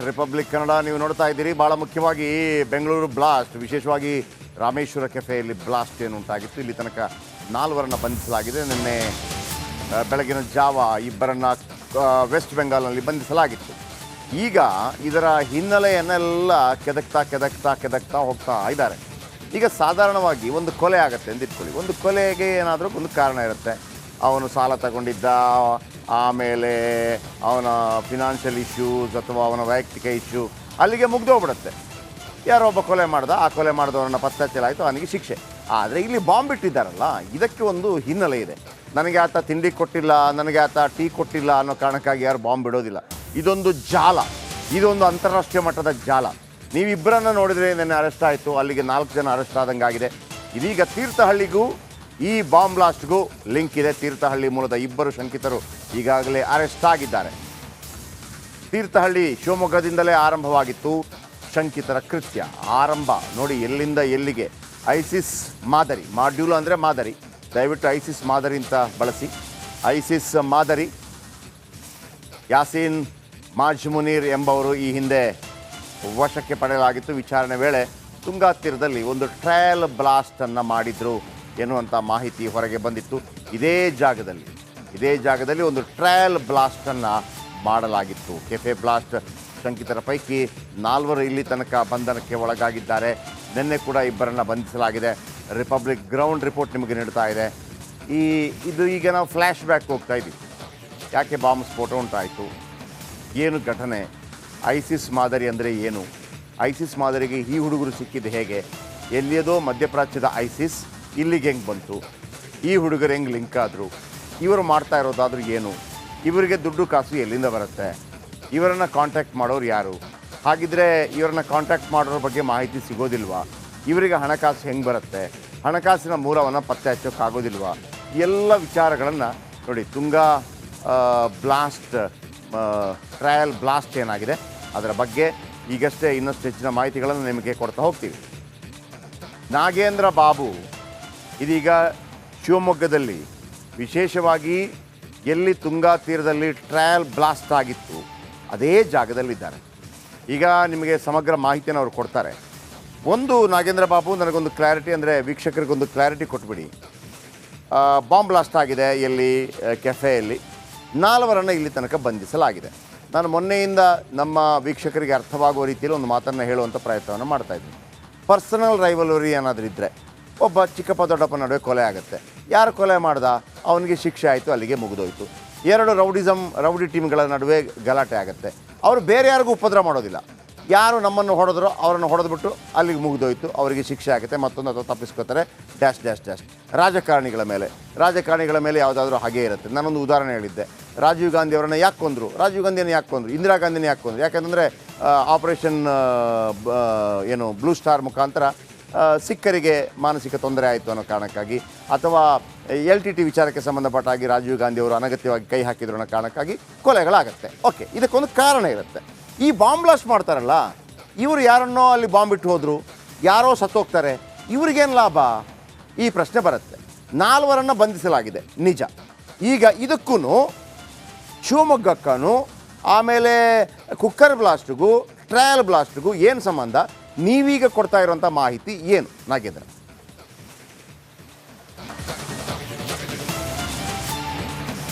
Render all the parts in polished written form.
Republic Kannada ನೀವು ನೋಡ್ತಾ ಇದ್ದೀರಿ. ಭಾಳ ಮುಖ್ಯವಾಗಿ ಬೆಂಗಳೂರು ಬ್ಲಾಸ್ಟ್, ವಿಶೇಷವಾಗಿ ರಾಮೇಶ್ವರ ಕೆಫೆಯಲ್ಲಿ ಬ್ಲಾಸ್ಟ್ ಏನು ಉಂಟಾಗಿತ್ತು. ಇಲ್ಲಿ ತನಕ 4 ಬಂಧಿಸಲಾಗಿದೆ. ನಿನ್ನೆ ಬೆಳಗಿನ ಜಾವ 2 ವೆಸ್ಟ್ ಬೆಂಗಾಲ್ನಲ್ಲಿ ಬಂಧಿಸಲಾಗಿತ್ತು. ಈಗ ಇದರ ಹಿನ್ನೆಲೆಯನ್ನೆಲ್ಲ ಕೆದಕ್ತಾ ಹೋಗ್ತಾ ಇದ್ದಾರೆ. ಈಗ ಸಾಧಾರಣವಾಗಿ ಒಂದು ಕೊಲೆ ಆಗುತ್ತೆ ಅಂತ ಇಟ್ಕೊಳ್ಳಿ. ಒಂದು ಕೊಲೆಗೆ ಏನಾದರೂ ಒಂದು ಕಾರಣ ಇರುತ್ತೆ. ಅವನು ಸಾಲ ತಗೊಂಡಿದ್ದ, ಆಮೇಲೆ ಅವನ ಫಿನಾನ್ಷಿಯಲ್ ಇಶ್ಯೂಸ್ ಅಥವಾ ಅವನ ವೈಯಕ್ತಿಕ ಇಶ್ಯೂ, ಅಲ್ಲಿಗೆ ಮುಗ್ದೋಗ್ಬಿಡುತ್ತೆ. ಯಾರೋ ಒಬ್ಬ ಕೊಲೆ ಮಾಡ್ದ, ಆ ಕೊಲೆ ಮಾಡಿದವರನ್ನ ಪತ್ತೆ ಹಚ್ಚಲಾಯಿತು, ಅವನಿಗೆ ಶಿಕ್ಷೆ. ಆದರೆ ಇಲ್ಲಿ ಬಾಂಬ್ ಇಟ್ಟಿದ್ದಾರಲ್ಲ, ಇದಕ್ಕೆ ಒಂದು ಹಿನ್ನೆಲೆ ಇದೆ. ನನಗೆ ಆತ ತಿಂಡಿ ಕೊಟ್ಟಿಲ್ಲ, ನನಗೆ ಆತ ಟೀ ಕೊಟ್ಟಿಲ್ಲ ಅನ್ನೋ ಕಾರಣಕ್ಕಾಗಿ ಯಾರು ಬಾಂಬ್ ಬಿಡೋದಿಲ್ಲ. ಇದೊಂದು ಜಾಲ, ಇದೊಂದು ಅಂತಾರಾಷ್ಟ್ರೀಯ ಮಟ್ಟದ ಜಾಲ. ನೀವಿಬ್ಬರನ್ನು ನೋಡಿದರೆ ನಿನ್ನೆ ಅರೆಸ್ಟ್ ಆಯಿತು, ಅಲ್ಲಿಗೆ 4 ಜನ ಅರೆಸ್ಟ್ ಆದಂಗಾಗಿದೆ. ಇದೀಗ ತೀರ್ಥಹಳ್ಳಿಗೂ ಈ ಬಾಂಬ್ ಬ್ಲಾಸ್ಟ್ಗೂ ಲಿಂಕ್ ಇದೆ. ತೀರ್ಥಹಳ್ಳಿ ಮೂಲದ 2 ಶಂಕಿತರು ಈಗಾಗಲೇ ಅರೆಸ್ಟ್ ಆಗಿದ್ದಾರೆ. ತೀರ್ಥಹಳ್ಳಿ ಶಿವಮೊಗ್ಗದಿಂದಲೇ ಆರಂಭವಾಗಿತ್ತು ಶಂಕಿತರ ಕೃತ್ಯ. ಆರಂಭ ನೋಡಿ ಎಲ್ಲಿಂದ ಎಲ್ಲಿಗೆ. ಐಸಿಸ್ ಮಾದರಿ, ಮಾಡ್ಯೂಲ್ ಅಂದರೆ ಮಾದರಿ, ದಯವಿಟ್ಟು ಐಸಿಸ್ ಮಾದರಿ ಅಂತ ಬಳಸಿ. ಐಸಿಸ್ ಮಾದರಿ ಯಾಸೀನ್ ಮಾಜ್ಮುನೀರ್ ಎಂಬವರು ಈ ಹಿಂದೆ ವಶಕ್ಕೆ ಪಡೆಯಲಾಗಿತ್ತು. ವಿಚಾರಣೆ ವೇಳೆ ತುಂಗಾ ತೀರದಲ್ಲಿ ಒಂದು ಟ್ರಯಲ್ ಬ್ಲಾಸ್ಟನ್ನು ಮಾಡಿದರು ಎನ್ನುವಂಥ ಮಾಹಿತಿ ಹೊರಗೆ ಬಂದಿತ್ತು. ಇದೇ ಜಾಗದಲ್ಲಿ ಒಂದು ಟ್ರಯಲ್ ಬ್ಲಾಸ್ಟನ್ನು ಮಾಡಲಾಗಿತ್ತು. ಕೆಫೆ ಬ್ಲಾಸ್ಟ್ ಶಂಕಿತರ ಪೈಕಿ 4 ಇಲ್ಲಿ ತನಕ ಬಂಧನಕ್ಕೆ ಒಳಗಾಗಿದ್ದಾರೆ. ನಿನ್ನೆ ಕೂಡ 2 ಬಂಧಿಸಲಾಗಿದೆ. ರಿಪಬ್ಲಿಕ್ ಗ್ರೌಂಡ್ ರಿಪೋರ್ಟ್ ನಿಮಗೆ ನೀಡ್ತಾ ಇದೆ. ಈಗ ನಾವು ಫ್ಲ್ಯಾಶ್ ಬ್ಯಾಕ್ ಹೋಗ್ತಾ ಇದ್ದೀವಿ. ಯಾಕೆ ಬಾಂಬ್ ಸ್ಫೋಟ ಉಂಟಾಯಿತು, ಏನು ಘಟನೆ, ಐಸಿಸ್ ಮಾದರಿ ಅಂದರೆ ಏನು, ಐಸಿಸ್ ಮಾದರಿಗೆ ಈ ಹುಡುಗರು ಸಿಕ್ಕಿದ್ದು ಹೇಗೆ, ಎಲ್ಲಿಯದೋ ಮಧ್ಯಪ್ರಾಚ್ಯದ ಐಸಿಸ್ ಇಲ್ಲಿಗೆ ಹೆಂಗೆ ಬಂತು, ಈ ಹುಡುಗರು ಹೆಂಗೆ ಲಿಂಕ್ ಆದರು, ಇವರು ಮಾಡ್ತಾ ಇರೋದಾದ್ರೂ ಏನು, ಇವರಿಗೆ ದುಡ್ಡು ಕಾಸು ಎಲ್ಲಿಂದ ಬರುತ್ತೆ, ಇವರನ್ನು ಕಾಂಟ್ಯಾಕ್ಟ್ ಮಾಡೋರು ಯಾರು, ಹಾಗಿದ್ರೆ ಇವರನ್ನ ಕಾಂಟ್ಯಾಕ್ಟ್ ಮಾಡೋರ ಬಗ್ಗೆ ಮಾಹಿತಿ ಸಿಗೋದಿಲ್ವಾ, ಇವರಿಗೆ ಹಣಕಾಸು ಹೆಂಗೆ ಬರುತ್ತೆ, ಹಣಕಾಸಿನ ಮೂಲವನ್ನು ಪತ್ತೆ ಹಚ್ಚೋಕ್ಕಾಗೋದಿಲ್ವಾ, ಎಲ್ಲ ವಿಚಾರಗಳನ್ನು ನೋಡಿ. ತುಂಗಾ ಬ್ಲಾಸ್ಟ್ ಟ್ರಯಲ್ ಬ್ಲಾಸ್ಟ್ ಏನಾಗಿದೆ ಅದರ ಬಗ್ಗೆ ಈಗಷ್ಟೇ ಇನ್ನಷ್ಟು ಹೆಚ್ಚಿನ ಮಾಹಿತಿಗಳನ್ನು ನಿಮಗೆ ಕೊಡ್ತಾ ಹೋಗ್ತೀವಿ. ನಾಗೇಂದ್ರ ಬಾಬು ಇದೀಗ ಶಿವಮೊಗ್ಗದಲ್ಲಿ, ವಿಶೇಷವಾಗಿ ಎಲ್ಲಿ ತುಂಗಾ ತೀರದಲ್ಲಿ ಟ್ರಯಲ್ ಬ್ಲಾಸ್ಟ್ ಆಗಿತ್ತು ಅದೇ ಜಾಗದಲ್ಲಿದ್ದಾರೆ. ಈಗ ನಿಮಗೆ ಸಮಗ್ರ ಮಾಹಿತಿಯನ್ನು ಅವರು ಕೊಡ್ತಾರೆ. ಒಂದು ನಾಗೇಂದ್ರ ಬಾಬು, ನನಗೊಂದು ಕ್ಲಾರಿಟಿ, ಅಂದರೆ ವೀಕ್ಷಕರಿಗೊಂದು ಕ್ಲಾರಿಟಿ ಕೊಟ್ಬಿಡಿ. ಬಾಂಬ್ ಬ್ಲಾಸ್ಟ್ ಆಗಿದೆ ಎಲ್ಲಿ, ಕೆಫೆಯಲ್ಲಿ. 4 ಇಲ್ಲಿ ತನಕ ಬಂಧಿಸಲಾಗಿದೆ. ನಾನು ಮೊನ್ನೆಯಿಂದ ನಮ್ಮ ವೀಕ್ಷಕರಿಗೆ ಅರ್ಥವಾಗುವ ರೀತಿಯಲ್ಲಿ ಒಂದು ಮಾತನ್ನು ಹೇಳುವಂಥ ಪ್ರಯತ್ನವನ್ನು ಮಾಡ್ತಾಯಿದ್ದೀನಿ. ಪರ್ಸನಲ್ ರೈವಲರಿ ಏನಾದರೂ ಇದ್ದರೆ, ಒಬ್ಬ ಚಿಕ್ಕಪ್ಪ ದೊಡ್ಡಪ್ಪ ನಡುವೆ ಕೊಲೆ ಆಗುತ್ತೆ, ಯಾರು ಕೊಲೆ ಮಾಡ್ದ ಅವನಿಗೆ ಶಿಕ್ಷೆ ಆಯಿತು, ಅಲ್ಲಿಗೆ ಮುಗಿದೋಯ್ತು. 2 ರೌಡಿ ಟೀಮ್ಗಳ ನಡುವೆ ಗಲಾಟೆ ಆಗುತ್ತೆ, ಅವರು ಬೇರೆ ಯಾರಿಗೂ ಉಪದ್ರ ಮಾಡೋದಿಲ್ಲ, ಯಾರು ನಮ್ಮನ್ನು ಹೊಡೆದ್ರೋ ಅವರನ್ನು ಹೊಡೆದ್ಬಿಟ್ಟು ಅಲ್ಲಿಗೆ ಮುಗಿದೋಯ್ತು, ಅವರಿಗೆ ಶಿಕ್ಷೆ ಆಗುತ್ತೆ, ಮತ್ತೊಂದು ಅಥವಾ ತಪ್ಪಿಸ್ಕೋತಾರೆ, ಡ್ಯಾಶ್ ಡ್ಯಾಶ್ ಡ್ಯಾಶ್. ರಾಜಕಾರಣಿಗಳ ಮೇಲೆ ಯಾವುದಾದ್ರೂ ಹಾಗೇ ಇರುತ್ತೆ. ನಾನೊಂದು ಉದಾಹರಣೆ ಹೇಳಿದ್ದೆ. ರಾಜೀವ್ ಗಾಂಧಿ ಅವರನ್ನು ಯಾಕೆ ಕೊಂದರು, ರಾಜೀವ್ ಗಾಂಧಿಯನ್ನು ಯಾಕೆ ಕೊಂದರು, ಇಂದಿರಾ ಗಾಂಧಿನ ಯಾಕೆ ಕೊಂದರು, ಯಾಕೆಂದರೆ ಆಪರೇಷನ್ ಬ್ಲೂ ಸ್ಟಾರ್ ಮುಖಾಂತರ ಸಿಖ್ಖರಿಗೆ ಮಾನಸಿಕ ತೊಂದರೆ ಆಯಿತು ಅನ್ನೋ ಕಾರಣಕ್ಕಾಗಿ, ಅಥವಾ LTT ವಿಚಾರಕ್ಕೆ ಸಂಬಂಧಪಟ್ಟ ಹಾಗೆ ರಾಜೀವ್ ಗಾಂಧಿ ಅವರು ಅನಗತ್ಯವಾಗಿ ಕೈ ಹಾಕಿದ್ರು ಅನ್ನೋ ಕಾರಣಕ್ಕಾಗಿ ಕೊಲೆಗಳಾಗುತ್ತೆ. ಓಕೆ, ಇದಕ್ಕೊಂದು ಕಾರಣ ಇರುತ್ತೆ. ಈ ಬಾಂಬ್ ಬ್ಲಾಸ್ಟ್ ಮಾಡ್ತಾರಲ್ಲ, ಇವರು ಯಾರನ್ನೋ ಅಲ್ಲಿ ಬಾಂಬ್ ಇಟ್ಟು ಹೋದರು, ಯಾರೋ ಸತ್ತೋಗ್ತಾರೆ, ಇವ್ರಿಗೇನು ಲಾಭ, ಈ ಪ್ರಶ್ನೆ ಬರುತ್ತೆ. 4 ಬಂಧಿಸಲಾಗಿದೆ ನಿಜ. ಈಗ ಇದಕ್ಕೂ ಶಿವಮೊಗ್ಗಕ್ಕೂ ಆಮೇಲೆ ಕುಕ್ಕರ್ ಬ್ಲಾಸ್ಟ್ಗೂ ಟ್ರಯಲ್ ಬ್ಲಾಸ್ಟ್ಗೂ ಏನು ಸಂಬಂಧ, ನೀವೀಗ ಕೊಡ್ತಾ ಇರುವಂಥ ಮಾಹಿತಿ ಏನು ನಾಗೇಂದ್ರ?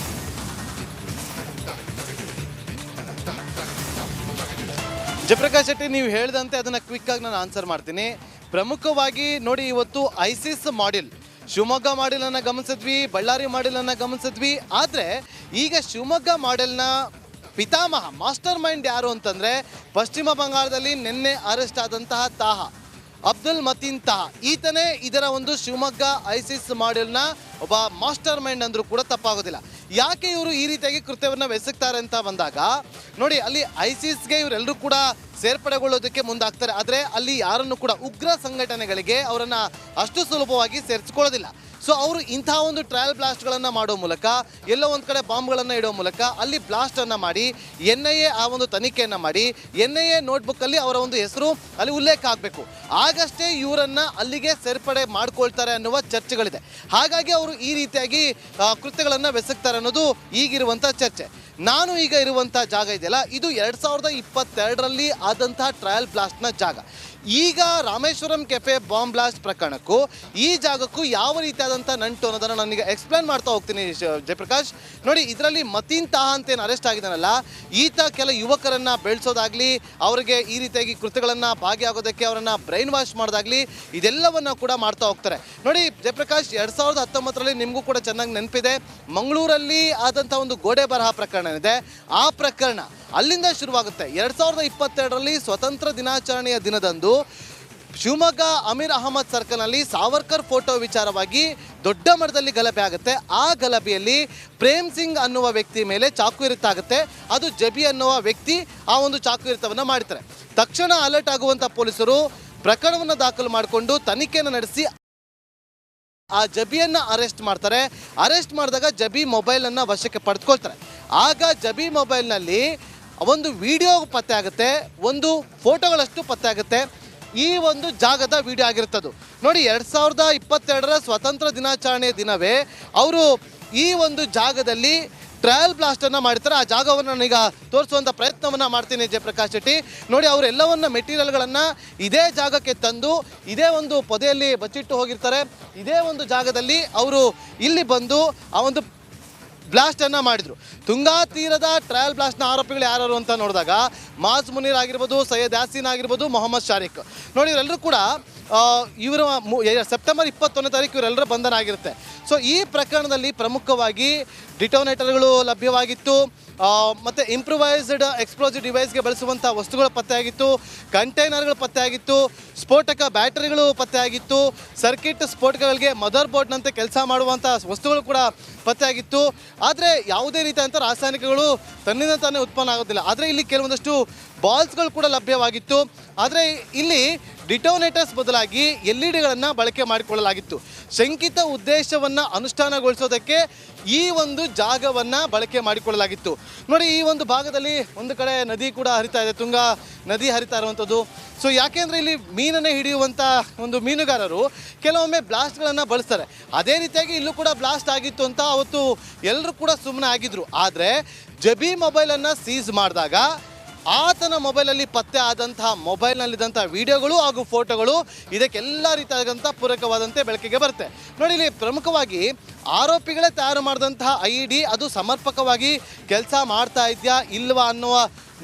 ಜಯಪ್ರಕಾಶ್ ಶೆಟ್ಟಿ, ನೀವು ಹೇಳಿದಂತೆ ಅದನ್ನು ಕ್ವಿಕ್ಕಾಗಿ ನಾನು ಆನ್ಸರ್ ಮಾಡ್ತೀನಿ. ಪ್ರಮುಖವಾಗಿ ನೋಡಿ, ಇವತ್ತು ಐಸಿಸ್ ಮಾಡೆಲ್, ಶಿವಮೊಗ್ಗ ಮಾಡೆಲನ್ನು ಗಮನಿಸಿದ್ವಿ, ಬಳ್ಳಾರಿ ಮಾಡೆಲನ್ನು ಗಮನಿಸಿದ್ವಿ. ಆದರೆ ಈಗ ಶಿವಮೊಗ್ಗ ಮಾಡೆಲ್ನ ಪಿತಾಮಹ, ಮಾಸ್ಟರ್ ಮೈಂಡ್ ಯಾರು ಅಂತಂದರೆ, ಪಶ್ಚಿಮ ಬಂಗಾಳದಲ್ಲಿ ನಿನ್ನೆ ಅರೆಸ್ಟ್ ಆದಂತಹ ಅಬ್ದುಲ್ ಮತೀನ್ ತಾಹಾ, ಈತನೇ ಇದರ ಒಂದು ಶಿವಮೊಗ್ಗ ಐಸಿಸ್ ಮಾಡೆಲ್ನ ಒಬ್ಬ ಮಾಸ್ಟರ್ ಮೈಂಡ್ ಅಂದರೂ ಕೂಡ ತಪ್ಪಾಗೋದಿಲ್ಲ. ಯಾಕೆ ಇವರು ಈ ರೀತಿಯಾಗಿ ಕೃತ್ಯವನ್ನು ಎಸಗ್ತಾರೆ ಅಂತ ಬಂದಾಗ ನೋಡಿ, ಅಲ್ಲಿ ಐಸಿಸ್ಗೆ ಇವರೆಲ್ಲರೂ ಕೂಡ ಸೇರ್ಪಡೆಗೊಳ್ಳೋದಕ್ಕೆ ಮುಂದಾಗ್ತಾರೆ. ಆದರೆ ಅಲ್ಲಿ ಯಾರನ್ನು ಕೂಡ ಉಗ್ರ ಸಂಘಟನೆಗಳಿಗೆ ಅವರನ್ನು ಅಷ್ಟು ಸುಲಭವಾಗಿ ಸೇರಿಸ್ಕೊಳ್ಳೋದಿಲ್ಲ. ಸೊ ಅವರು ಇಂಥ ಒಂದು ಟ್ರಯಲ್ ಬ್ಲಾಸ್ಟ್ಗಳನ್ನು ಮಾಡೋ ಮೂಲಕ, ಎಲ್ಲೋ ಒಂದು ಕಡೆ ಬಾಂಬ್ಗಳನ್ನು ಇಡೋ ಮೂಲಕ ಅಲ್ಲಿ ಬ್ಲಾಸ್ಟನ್ನು ಮಾಡಿ NIA ಆ ಒಂದು ತನಿಖೆಯನ್ನು ಮಾಡಿ NIA ನೋಟ್ಬುಕ್ಕಲ್ಲಿ ಅವರ ಒಂದು ಹೆಸರು ಅಲ್ಲಿ ಉಲ್ಲೇಖ ಆಗಬೇಕು. ಆಗಷ್ಟೇ ಇವರನ್ನು ಅಲ್ಲಿಗೆ ಸೇರ್ಪಡೆ ಮಾಡ್ಕೊಳ್ತಾರೆ ಅನ್ನುವ ಚರ್ಚೆಗಳಿದೆ. ಹಾಗಾಗಿ ಅವರು ಈ ರೀತಿಯಾಗಿ ಕೃತ್ಯಗಳನ್ನು ಬೆಸಗ್ತಾರೆ ಅನ್ನೋದು ಈಗಿರುವಂಥ ಚರ್ಚೆ. ನಾನು ಈಗ ಇರುವಂಥ ಜಾಗ ಇದೆಯಲ್ಲ ಇದು 2022ರಲ್ಲಿ ಆದಂತಹ ಟ್ರಯಲ್ ಬ್ಲಾಸ್ಟ್ನ ಜಾಗ. ಈಗ ರಾಮೇಶ್ವರಂ ಕೆಫೆ ಬಾಂಬ್ ಬ್ಲಾಸ್ಟ್ ಪ್ರಕರಣಕ್ಕೂ ಈ ಜಾಗಕ್ಕೂ ಯಾವ ರೀತಿಯಾದಂಥ ನಂಟು ಅನ್ನೋದನ್ನು ನಾನೀಗ ಎಕ್ಸ್ಪ್ಲೇನ್ ಮಾಡ್ತಾ ಹೋಗ್ತೀನಿ ಜಯಪ್ರಕಾಶ್. ನೋಡಿ, ಇದರಲ್ಲಿ ಮತೀನ್ ತಾಹ ಅಂತ ಏನು ಅರೆಸ್ಟ್ ಆಗಿದ್ದಾನಲ್ಲ, ಈತ ಕೆಲ ಯುವಕರನ್ನು ಬೆಳೆಸೋದಾಗಲಿ, ಅವರಿಗೆ ಈ ರೀತಿಯಾಗಿ ಕೃತ್ಯಗಳನ್ನು ಭಾಗಿಯಾಗೋದಕ್ಕೆ ಅವರನ್ನು ಬ್ರೈನ್ ವಾಶ್ ಮಾಡೋದಾಗಲಿ, ಇದೆಲ್ಲವನ್ನು ಕೂಡ ಮಾಡ್ತಾ ಹೋಗ್ತಾರೆ. ನೋಡಿ ಜಯಪ್ರಕಾಶ್, 2019ರಲ್ಲಿ ನಿಮಗೂ ಕೂಡ ಚೆನ್ನಾಗಿ ನೆನಪಿದೆ, ಮಂಗಳೂರಲ್ಲಿ ಆದಂಥ ಒಂದು ಗೋಡೆ ಬರಹ ಪ್ರಕರಣ ಇದೆ. ಆ ಪ್ರಕರಣ ಅಲ್ಲಿಂದ ಶುರುವಾಗುತ್ತೆ. 2022ರಲ್ಲಿ ಸ್ವತಂತ್ರ ದಿನಾಚರಣೆಯ ದಿನದಂದು ಶಿವಮೊಗ್ಗ ಅಮೀರ್ ಅಹಮದ್ ಸರ್ಕಲ್ನಲ್ಲಿ ಸಾವರ್ಕರ್ ಫೋಟೋ ವಿಚಾರವಾಗಿ ದೊಡ್ಡ ಮಟ್ಟದಲ್ಲಿ ಗಲಭೆ ಆಗುತ್ತೆ. ಆ ಗಲಭೆಯಲ್ಲಿ ಪ್ರೇಮ್ ಸಿಂಗ್ ಅನ್ನುವ ವ್ಯಕ್ತಿ ಮೇಲೆ ಚಾಕು ಇರಿತಾಗುತ್ತೆ. ಅದು ಜಬಿ ಅನ್ನುವ ವ್ಯಕ್ತಿ ಆ ಒಂದು ಚಾಕು ಇರಿತವನ್ನು ಮಾಡ್ತಾರೆ. ತಕ್ಷಣ ಅಲರ್ಟ್ ಆಗುವಂಥ ಪೊಲೀಸರು ಪ್ರಕರಣವನ್ನು ದಾಖಲು ಮಾಡಿಕೊಂಡು ತನಿಖೆಯನ್ನು ನಡೆಸಿ ಆ ಜಬಿಯನ್ನು ಅರೆಸ್ಟ್ ಮಾಡ್ತಾರೆ. ಅರೆಸ್ಟ್ ಮಾಡಿದಾಗ ಜಬಿ ಮೊಬೈಲನ್ನು ವಶಕ್ಕೆ ಪಡೆದುಕೊಳ್ತಾರೆ. ಆಗ ಜಬಿ ಮೊಬೈಲ್ನಲ್ಲಿ ಒಂದು ವಿಡಿಯೋ ಪತ್ತೆ ಆಗುತ್ತೆ, ಒಂದು ಫೋಟೋಗಳಷ್ಟು ಪತ್ತೆ ಆಗುತ್ತೆ. ಈ ಒಂದು ಜಾಗದ ವಿಡಿಯೋ ಆಗಿರುತ್ತದು. ನೋಡಿ, 2022ರ ಸ್ವಾತಂತ್ರ್ಯ ದಿನಾಚರಣೆಯ ದಿನವೇ ಅವರು ಈ ಒಂದು ಜಾಗದಲ್ಲಿ ಟ್ರಯಲ್ ಬ್ಲಾಸ್ಟನ್ನು ಮಾಡ್ತಾರೆ. ಆ ಜಾಗವನ್ನು ನಾನೀಗ ತೋರಿಸುವಂಥ ಪ್ರಯತ್ನವನ್ನು ಮಾಡ್ತೀನಿ ಜಯಪ್ರಕಾಶ್ ಶೆಟ್ಟಿ. ನೋಡಿ, ಅವರೆಲ್ಲವನ್ನ ಮೆಟೀರಿಯಲ್ಗಳನ್ನು ಇದೇ ಜಾಗಕ್ಕೆ ತಂದು ಇದೇ ಒಂದು ಪೊದೆಯಲ್ಲಿ ಬಚ್ಚಿಟ್ಟು ಹೋಗಿರ್ತಾರೆ. ಇದೇ ಒಂದು ಜಾಗದಲ್ಲಿ ಅವರು ಇಲ್ಲಿ ಬಂದು ಆ ಒಂದು ಬ್ಲಾಸ್ಟನ್ನು ಮಾಡಿದರು. ತುಂಗಾ ತೀರದ ಟ್ರಯಲ್ ಬ್ಲಾಸ್ಟ್ನ ಆರೋಪಿಗಳು ಯಾರು ಅಂತ ನೋಡಿದಾಗ ಮಾಜ್ ಮುನೀರ್ ಆಗಿರ್ಬೋದು, ಸೈಯದ್ ಯಾಸೀನ್ ಆಗಿರ್ಬೋದು, ಮೊಹಮ್ಮದ್ ಶಾರಿಕ್. ನೋಡಿ, ಇವರೆಲ್ಲರೂ ಕೂಡ ಇವರು ಸೆಪ್ಟೆಂಬರ್ 21ನೇ ತಾರೀಕು ಇವರೆಲ್ಲರ ಬಂಧನ ಆಗಿರುತ್ತೆ. ಸೊ ಈ ಪ್ರಕರಣದಲ್ಲಿ ಪ್ರಮುಖವಾಗಿ ಡಿಟೋನೇಟರ್ಗಳು ಲಭ್ಯವಾಗಿತ್ತು, ಮತ್ತು ಇಂಪ್ರೂವೈಸ್ಡ್ ಎಕ್ಸ್ಪ್ಲೋಸಿವ್ ಡಿವೈಸ್ಗೆ ಬಳಸುವಂಥ ವಸ್ತುಗಳು ಪತ್ತೆಯಾಗಿತ್ತು, ಕಂಟೈನರ್ಗಳು ಪತ್ತೆಯಾಗಿತ್ತು, ಸ್ಫೋಟಕ ಬ್ಯಾಟರಿಗಳು ಪತ್ತೆಯಾಗಿತ್ತು, ಸರ್ಕಿಟ್ ಸ್ಫೋಟಕಗಳಿಗೆ ಮದರ್ ಬೋರ್ಡ್ನಂತೆ ಕೆಲಸ ಮಾಡುವಂಥ ವಸ್ತುಗಳು ಕೂಡ ಪತ್ತೆಯಾಗಿತ್ತು. ಆದರೆ ಯಾವುದೇ ರೀತಿಯಾದಂಥ ರಾಸಾಯನಿಕಗಳು ತನ್ನಿಂದ ತಾನೇ ಉತ್ಪನ್ನ ಆಗೋದಿಲ್ಲ. ಆದರೆ ಇಲ್ಲಿ ಕೆಲವೊಂದಷ್ಟು ಬಾಲ್ಸ್ಗಳು ಕೂಡ ಲಭ್ಯವಾಗಿತ್ತು. ಆದರೆ ಇಲ್ಲಿ ಡಿಟೋನೇಟರ್ಸ್ ಬದಲಾಗಿ LED-ಗಳನ್ನು ಬಳಕೆ ಮಾಡಿಕೊಳ್ಳಲಾಗಿತ್ತು. ಶಂಕಿತ ಉದ್ದೇಶವನ್ನು ಅನುಷ್ಠಾನಗೊಳಿಸೋದಕ್ಕೆ ಈ ಒಂದು ಜಾಗವನ್ನು ಬಳಕೆ ಮಾಡಿಕೊಳ್ಳಲಾಗಿತ್ತು. ನೋಡಿ, ಈ ಒಂದು ಭಾಗದಲ್ಲಿ ಒಂದು ಕಡೆ ನದಿ ಕೂಡ ಹರಿತಾ ಇದೆ, ತುಂಗಾ ನದಿ ಹರಿತಾ ಇರುವಂಥದ್ದು. ಸೊ ಯಾಕೆಂದರೆ ಇಲ್ಲಿ ಮೀನನ್ನೇ ಹಿಡಿಯುವಂಥ ಒಂದು ಮೀನುಗಾರರು ಕೆಲವೊಮ್ಮೆ ಬ್ಲಾಸ್ಟ್ಗಳನ್ನು ಬಳಸ್ತಾರೆ. ಅದೇ ರೀತಿಯಾಗಿ ಇಲ್ಲೂ ಕೂಡ ಬ್ಲಾಸ್ಟ್ ಆಗಿತ್ತು ಅಂತ ಅವತ್ತು ಎಲ್ಲರೂ ಕೂಡ ಸುಮ್ಮನೆ ಆಗಿದ್ರು. ಆದರೆ ಜಬಿ ಮೊಬೈಲನ್ನು ಸೀಸ್ ಮಾಡಿದಾಗ ಆತನ ಮೊಬೈಲಲ್ಲಿ ಪತ್ತೆ ಆದಂತಹ ಮೊಬೈಲ್ನಲ್ಲಿದ್ದಂಥ ವಿಡಿಯೋಗಳು ಹಾಗೂ ಫೋಟೋಗಳು ಇದಕ್ಕೆಲ್ಲ ರೀತಿಯಾದಂಥ ಪೂರಕವಾದಂತೆ ಬೆಳಕಿಗೆ ಬರುತ್ತೆ. ನೋಡಿ, ಇಲ್ಲಿ ಪ್ರಮುಖವಾಗಿ ಆರೋಪಿಗಳೇ ತಯಾರು ಮಾಡಿದಂತಹ IED ಅದು ಸಮರ್ಪಕವಾಗಿ ಕೆಲಸ ಮಾಡ್ತಾ ಇದೆಯಾ ಇಲ್ವಾ ಅನ್ನುವ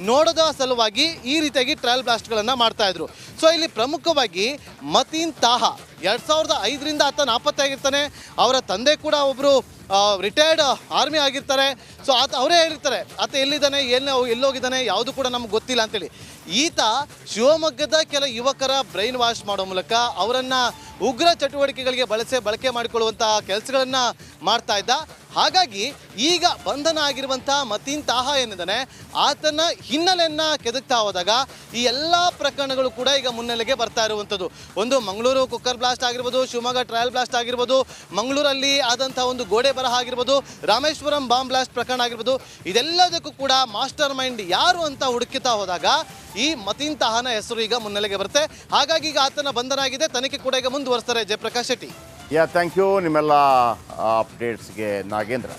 ನೋಡೋದ ಸಲುವಾಗಿ ಈ ರೀತಿಯಾಗಿ ಟ್ರಯಲ್ ಬ್ಲಾಸ್ಟ್ಗಳನ್ನು ಮಾಡ್ತಾಯಿದ್ರು. ಸೊ ಇಲ್ಲಿ ಪ್ರಮುಖವಾಗಿ ಮತೀನ್ ತಾಹ 2005ರಿಂದ ಆತ ನಾಪತ್ತೆಯಾಗಿರ್ತಾನೆ. ಅವರ ತಂದೆ ಕೂಡ ಒಬ್ಬರು ರಿಟೈರ್ಡ್ ಆರ್ಮಿ ಆಗಿರ್ತಾರೆ. ಸೊ ಅವರೇ ಹೇಳಿರ್ತಾರೆ ಆತ ಎಲ್ಲಿದ್ದಾನೆ, ಎಲ್ಲೋಗಿದ್ದಾನೆ, ಯಾವುದು ಕೂಡ ನಮ್ಗೆ ಗೊತ್ತಿಲ್ಲ ಅಂತೇಳಿ. ಈತ ಶಿವಮೊಗ್ಗದ ಕೆಲ ಯುವಕರ ಬ್ರೈನ್ ವಾಶ್ ಮಾಡೋ ಮೂಲಕ ಅವರನ್ನು ಉಗ್ರ ಚಟುವಟಿಕೆಗಳಿಗೆ ಬಳಕೆ ಮಾಡಿಕೊಳ್ಳುವಂಥ ಕೆಲಸಗಳನ್ನು ಮಾಡ್ತಾ ಇದ್ದ. ಹಾಗಾಗಿ ಈಗ ಬಂಧನ ಆಗಿರುವಂಥ ಮತೀನ್ ತಾಹ ಏನಿದ್ದಾನೆ ಆತನ ಹಿನ್ನೆಲೆಯನ್ನು ಕೆದಕ್ತಾ ಹೋದಾಗ ಈ ಎಲ್ಲ ಪ್ರಕರಣಗಳು ಕೂಡ ಈಗ ಮುನ್ನೆಲೆಗೆ ಬರ್ತಾ ಇರುವಂಥದ್ದು. ಒಂದು ಮಂಗಳೂರು ಕುಕ್ಕರ್ ಬ್ಲಾಸ್ಟ್ ಆಗಿರ್ಬೋದು, ಶಿವಮೊಗ್ಗ ಟ್ರಯಲ್ ಬ್ಲಾಸ್ಟ್ ಆಗಿರ್ಬೋದು, ಮಂಗಳೂರಲ್ಲಿ ಆದಂಥ ಒಂದು ಗೋಡೆ ಬರಹ ಆಗಿರ್ಬೋದು, ರಾಮೇಶ್ವರಂ ಬಾಂಬ್ ಬ್ಲಾಸ್ಟ್ ಪ್ರಕರಣ ಆಗಿರ್ಬೋದು, ಇದೆಲ್ಲದಕ್ಕೂ ಕೂಡ ಮಾಸ್ಟರ್ ಮೈಂಡ್ ಯಾರು ಅಂತ ಹುಡುಕಿತಾ ಹೋದಾಗ ಈ ಮತೀನ್ ತಾಹನ ಹೆಸರು ಈಗ ಮುನ್ನೆಲೆಗೆ ಬರುತ್ತೆ. ಹಾಗಾಗಿ ಈಗ ಆತನ ಬಂಧನ ಆಗಿದೆ. ತನಿಖೆ ಕೂಡ ಈಗ ಮುಂದುವರಿಸ್ತಾರೆ ಜಯಪ್ರಕಾಶ್ ಶೆಟ್ಟಿ. ಥ್ಯಾಂಕ್ ಯು ನಿಮ್ಮೆಲ್ಲ ಅಪ್ಡೇಟ್ಸ್ಗೆ ನಾಗೇಂದ್ರ.